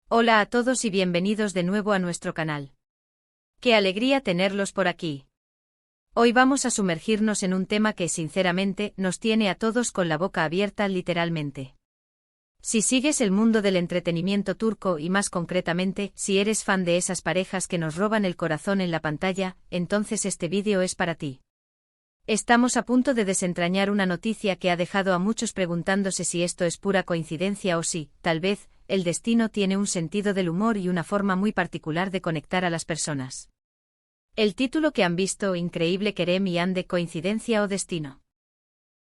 Hola a todos y bienvenidos de nuevo a nuestro canal. ¡Qué alegría tenerlos por aquí! Hoy vamos a sumergirnos en un tema que, sinceramente, nos tiene a todos con la boca abierta literalmente. Si sigues el mundo del entretenimiento turco y más concretamente, si eres fan de esas parejas que nos roban el corazón en la pantalla, entonces este vídeo es para ti. Estamos a punto de desentrañar una noticia que ha dejado a muchos preguntándose si esto es pura coincidencia o si, tal vez, el destino tiene un sentido del humor y una forma muy particular de conectar a las personas. El título que han visto, increíble Kerem y Hande, ¿coincidencia o destino?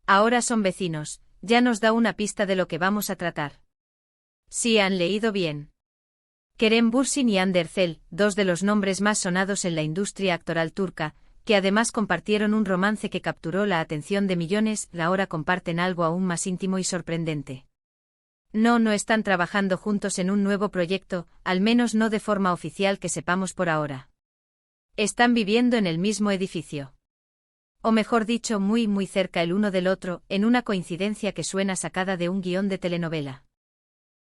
Ahora son vecinos, ya nos da una pista de lo que vamos a tratar. Sí, han leído bien. Kerem Bürsin y Hande Erçel, dos de los nombres más sonados en la industria actoral turca, que además compartieron un romance que capturó la atención de millones, ahora comparten algo aún más íntimo y sorprendente. No están trabajando juntos en un nuevo proyecto, al menos no de forma oficial que sepamos por ahora. Están viviendo en el mismo edificio. O mejor dicho, muy cerca el uno del otro, en una coincidencia que suena sacada de un guión de telenovela.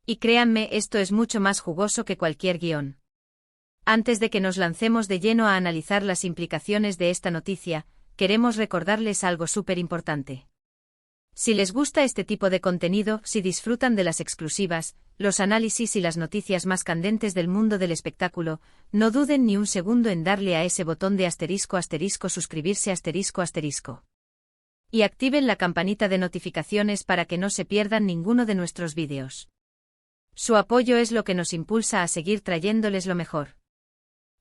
Y créanme, esto es mucho más jugoso que cualquier guión. Antes de que nos lancemos de lleno a analizar las implicaciones de esta noticia, queremos recordarles algo súper importante. Si les gusta este tipo de contenido, si disfrutan de las exclusivas, los análisis y las noticias más candentes del mundo del espectáculo, no duden ni un segundo en darle a ese botón de *** suscribirse ***. Y activen la campanita de notificaciones para que no se pierdan ninguno de nuestros vídeos. Su apoyo es lo que nos impulsa a seguir trayéndoles lo mejor.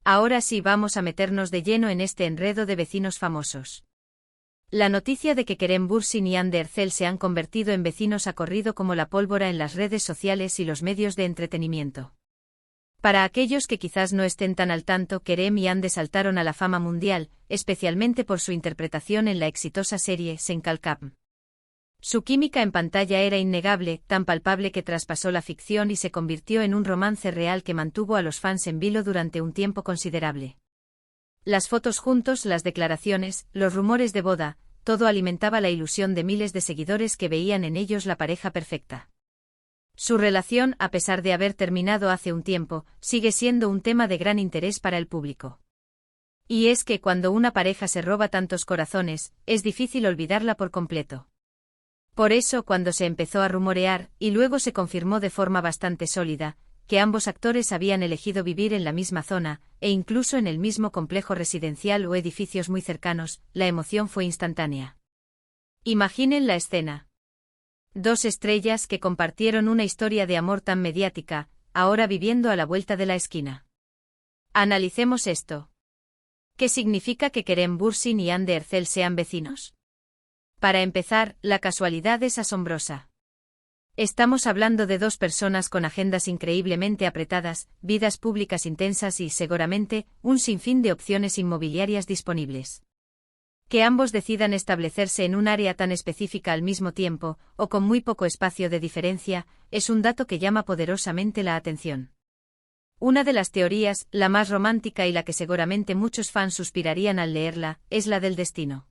Ahora sí vamos a meternos de lleno en este enredo de vecinos famosos. La noticia de que Kerem Bürsin y Hande Erçel se han convertido en vecinos ha corrido como la pólvora en las redes sociales y los medios de entretenimiento. Para aquellos que quizás no estén tan al tanto, Kerem y Hande saltaron a la fama mundial, especialmente por su interpretación en la exitosa serie Sen Kalkam. Su química en pantalla era innegable, tan palpable que traspasó la ficción y se convirtió en un romance real que mantuvo a los fans en vilo durante un tiempo considerable. Las fotos juntos, las declaraciones, los rumores de boda, todo alimentaba la ilusión de miles de seguidores que veían en ellos la pareja perfecta. Su relación, a pesar de haber terminado hace un tiempo, sigue siendo un tema de gran interés para el público. Y es que cuando una pareja se roba tantos corazones, es difícil olvidarla por completo. Por eso, cuando se empezó a rumorear, y luego se confirmó de forma bastante sólida, que ambos actores habían elegido vivir en la misma zona, e incluso en el mismo complejo residencial o edificios muy cercanos, la emoción fue instantánea. Imaginen la escena. Dos estrellas que compartieron una historia de amor tan mediática, ahora viviendo a la vuelta de la esquina. Analicemos esto. ¿Qué significa que Kerem Bürsin y Hande Erçel sean vecinos? Para empezar, la casualidad es asombrosa. Estamos hablando de dos personas con agendas increíblemente apretadas, vidas públicas intensas y, seguramente, un sinfín de opciones inmobiliarias disponibles. Que ambos decidan establecerse en un área tan específica al mismo tiempo, o con muy poco espacio de diferencia, es un dato que llama poderosamente la atención. Una de las teorías, la más romántica y la que seguramente muchos fans suspirarían al leerla, es la del destino.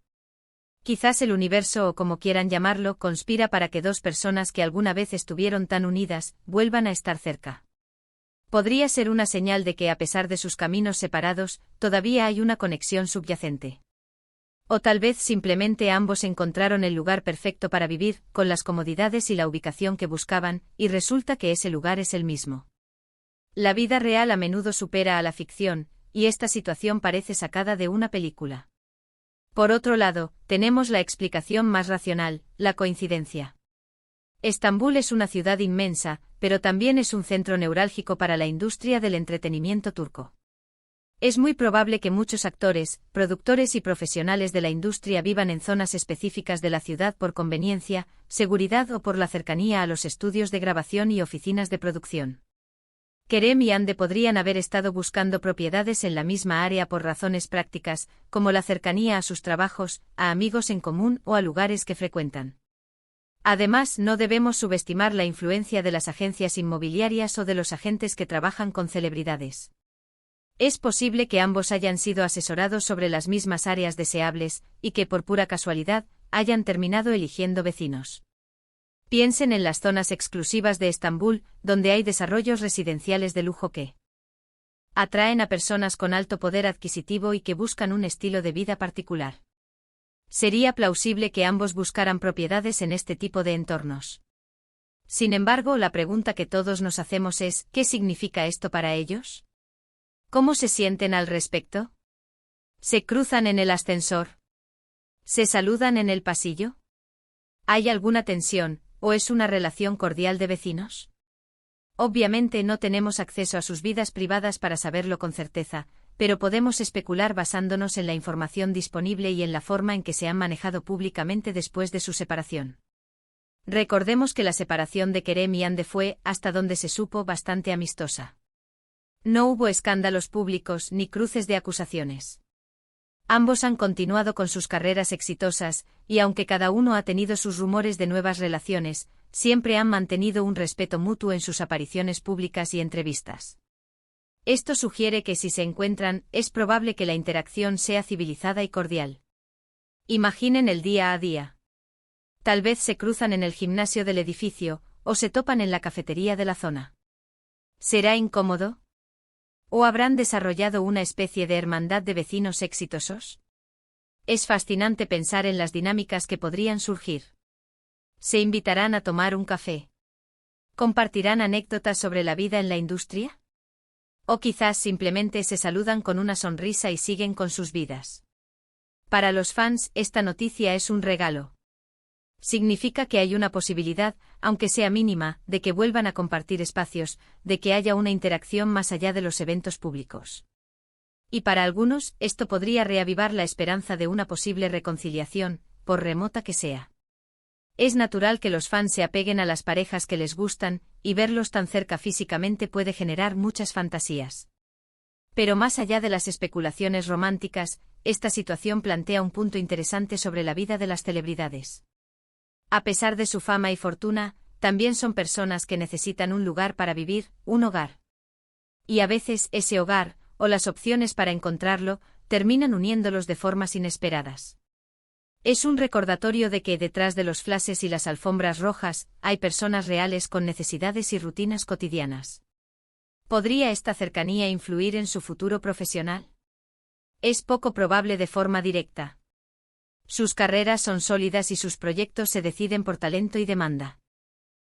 Quizás el universo o como quieran llamarlo conspira para que dos personas que alguna vez estuvieron tan unidas, vuelvan a estar cerca. Podría ser una señal de que a pesar de sus caminos separados, todavía hay una conexión subyacente. O tal vez simplemente ambos encontraron el lugar perfecto para vivir, con las comodidades y la ubicación que buscaban, y resulta que ese lugar es el mismo. La vida real a menudo supera a la ficción, y esta situación parece sacada de una película. Por otro lado, tenemos la explicación más racional, la coincidencia. Estambul es una ciudad inmensa, pero también es un centro neurálgico para la industria del entretenimiento turco. Es muy probable que muchos actores, productores y profesionales de la industria vivan en zonas específicas de la ciudad por conveniencia, seguridad o por la cercanía a los estudios de grabación y oficinas de producción. Kerem y Hande podrían haber estado buscando propiedades en la misma área por razones prácticas, como la cercanía a sus trabajos, a amigos en común o a lugares que frecuentan. Además, no debemos subestimar la influencia de las agencias inmobiliarias o de los agentes que trabajan con celebridades. Es posible que ambos hayan sido asesorados sobre las mismas áreas deseables, y que por pura casualidad, hayan terminado eligiendo vecinos. Piensen en las zonas exclusivas de Estambul, donde hay desarrollos residenciales de lujo que atraen a personas con alto poder adquisitivo y que buscan un estilo de vida particular. Sería plausible que ambos buscaran propiedades en este tipo de entornos. Sin embargo, la pregunta que todos nos hacemos es, ¿qué significa esto para ellos? ¿Cómo se sienten al respecto? ¿Se cruzan en el ascensor? ¿Se saludan en el pasillo? ¿Hay alguna tensión, o es una relación cordial de vecinos? Obviamente no tenemos acceso a sus vidas privadas para saberlo con certeza, pero podemos especular basándonos en la información disponible y en la forma en que se han manejado públicamente después de su separación. Recordemos que la separación de Kerem y Hande fue, hasta donde se supo, bastante amistosa. No hubo escándalos públicos ni cruces de acusaciones. Ambos han continuado con sus carreras exitosas, y aunque cada uno ha tenido sus rumores de nuevas relaciones, siempre han mantenido un respeto mutuo en sus apariciones públicas y entrevistas. Esto sugiere que si se encuentran, es probable que la interacción sea civilizada y cordial. Imaginen el día a día. Tal vez se cruzan en el gimnasio del edificio, o se topan en la cafetería de la zona. ¿Será incómodo? ¿O habrán desarrollado una especie de hermandad de vecinos exitosos? Es fascinante pensar en las dinámicas que podrían surgir. ¿Se invitarán a tomar un café? ¿Compartirán anécdotas sobre la vida en la industria? ¿O quizás simplemente se saludan con una sonrisa y siguen con sus vidas? Para los fans, esta noticia es un regalo. Significa que hay una posibilidad, aunque sea mínima, de que vuelvan a compartir espacios, de que haya una interacción más allá de los eventos públicos. Y para algunos, esto podría reavivar la esperanza de una posible reconciliación, por remota que sea. Es natural que los fans se apeguen a las parejas que les gustan, y verlos tan cerca físicamente puede generar muchas fantasías. Pero más allá de las especulaciones románticas, esta situación plantea un punto interesante sobre la vida de las celebridades. A pesar de su fama y fortuna, también son personas que necesitan un lugar para vivir, un hogar. Y a veces ese hogar, o las opciones para encontrarlo, terminan uniéndolos de formas inesperadas. Es un recordatorio de que detrás de los flashes y las alfombras rojas, hay personas reales con necesidades y rutinas cotidianas. ¿Podría esta cercanía influir en su futuro profesional? Es poco probable de forma directa. Sus carreras son sólidas y sus proyectos se deciden por talento y demanda.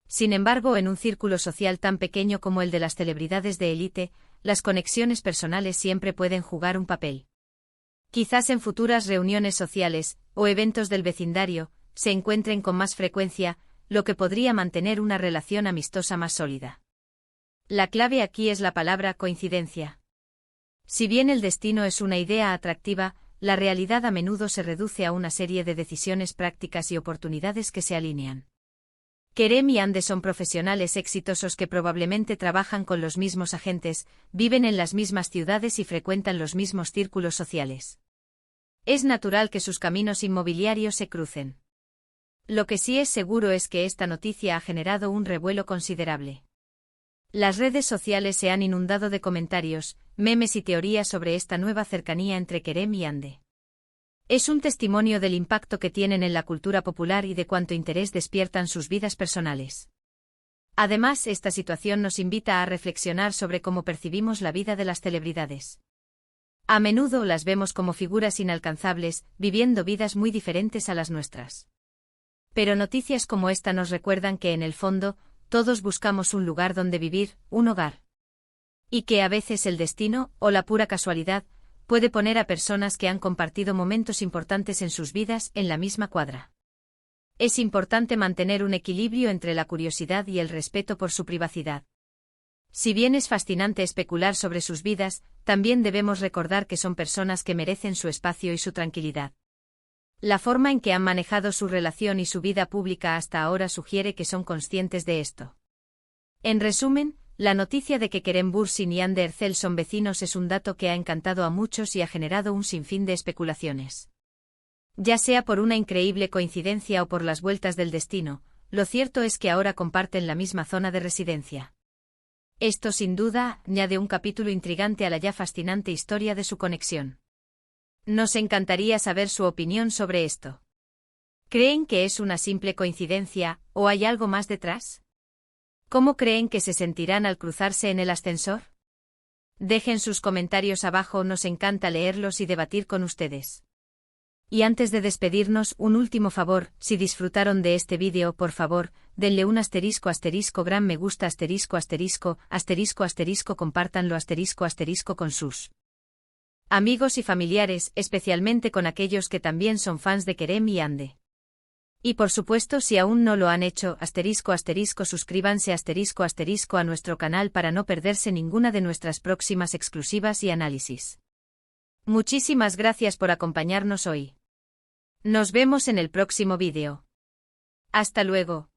Sin embargo, en un círculo social tan pequeño como el de las celebridades de élite, las conexiones personales siempre pueden jugar un papel. Quizás en futuras reuniones sociales, o eventos del vecindario, se encuentren con más frecuencia, lo que podría mantener una relación amistosa más sólida. La clave aquí es la palabra coincidencia. Si bien el destino es una idea atractiva, la realidad a menudo se reduce a una serie de decisiones prácticas y oportunidades que se alinean. Kerem y Hande son profesionales exitosos que probablemente trabajan con los mismos agentes, viven en las mismas ciudades y frecuentan los mismos círculos sociales. Es natural que sus caminos inmobiliarios se crucen. Lo que sí es seguro es que esta noticia ha generado un revuelo considerable. Las redes sociales se han inundado de comentarios, memes y teorías sobre esta nueva cercanía entre Kerem y Hande. Es un testimonio del impacto que tienen en la cultura popular y de cuánto interés despiertan sus vidas personales. Además, esta situación nos invita a reflexionar sobre cómo percibimos la vida de las celebridades. A menudo las vemos como figuras inalcanzables, viviendo vidas muy diferentes a las nuestras. Pero noticias como esta nos recuerdan que en el fondo, todos buscamos un lugar donde vivir, un hogar. Y que a veces el destino, o la pura casualidad, puede poner a personas que han compartido momentos importantes en sus vidas en la misma cuadra. Es importante mantener un equilibrio entre la curiosidad y el respeto por su privacidad. Si bien es fascinante especular sobre sus vidas, también debemos recordar que son personas que merecen su espacio y su tranquilidad. La forma en que han manejado su relación y su vida pública hasta ahora sugiere que son conscientes de esto. En resumen, la noticia de que Kerem Bürsin y Hande Erçel son vecinos es un dato que ha encantado a muchos y ha generado un sinfín de especulaciones. Ya sea por una increíble coincidencia o por las vueltas del destino, lo cierto es que ahora comparten la misma zona de residencia. Esto sin duda añade un capítulo intrigante a la ya fascinante historia de su conexión. Nos encantaría saber su opinión sobre esto. ¿Creen que es una simple coincidencia, o hay algo más detrás? ¿Cómo creen que se sentirán al cruzarse en el ascensor? Dejen sus comentarios abajo, nos encanta leerlos y debatir con ustedes. Y antes de despedirnos, un último favor, si disfrutaron de este vídeo, por favor, denle un gran me gusta compártanlo con sus amigos y familiares, especialmente con aquellos que también son fans de Kerem y Ande. Y por supuesto, si aún no lo han hecho, suscríbanse a nuestro canal para no perderse ninguna de nuestras próximas exclusivas y análisis. Muchísimas gracias por acompañarnos hoy. Nos vemos en el próximo vídeo. Hasta luego.